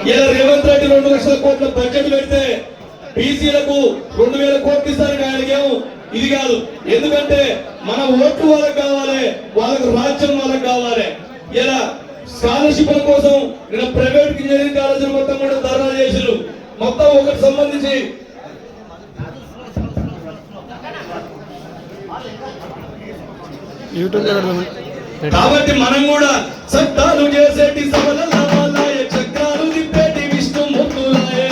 ఇలా రేవంత్ రెడ్డి 2 లక్షల కోట్ల బడ్జెట్ పెడితే బీసీలకు 2000 కోట్లు ఇస్తారని ఆయనకేమో ఇది కాదు. ఎందుకంటే మన ఓట్లు వాళ్ళకి కావాలి, వాళ్ళకు రాజ్యం వాళ్ళకి కావాలి. ఇలా స్కాలర్షిప్ల కోసం నేను ప్రైవేట్ ఇంజనీరింగ్ కాలేజీలు మొత్తం కూడా ధర్నా చేసిరు. మొత్తం ఒకటి సంబంధించి కాబట్టి మనం కూడా చట్టాలు చేసేటి సభల చక్రాలు తిప్పేటి విష్ణుమూర్తులాయే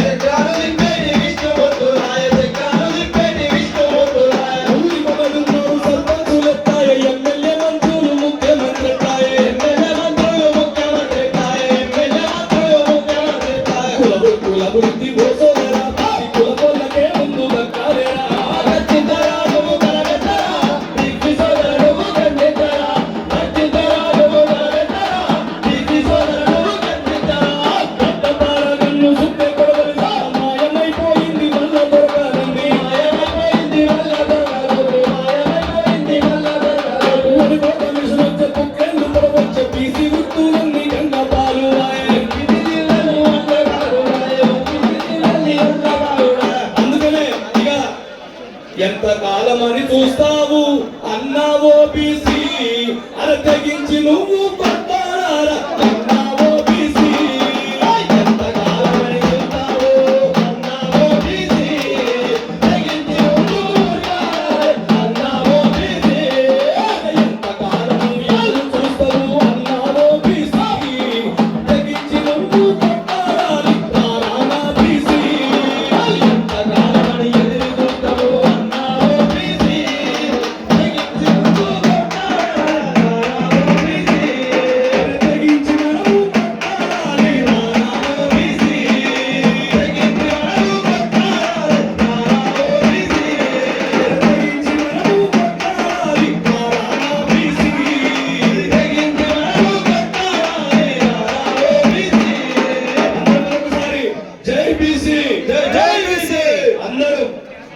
ఎమ్మెల్యే మంత్రులు ముఖ్యమంత్రి కులవృత్తి కులకొల్లకే ముందు దక్కాలేరా ఎంత కాలమని చూస్తావు అన్నావో బీసీ అర తెగించి నువ్వు కొట్టారా అన్నావో బీసీ ఎంత కాలమని చూస్తావు అన్నావో బీసీ తెగించి నువ్వు అన్నావో బీసీ ఎంత కాలమని చూస్తావు అన్నావో బీసీ తెగించి నువ్వు కొట్టారా రానా బీసీ ఎంత కాలమని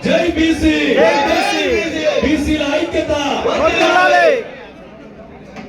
జై బీసీ బీసీల ఐక్యత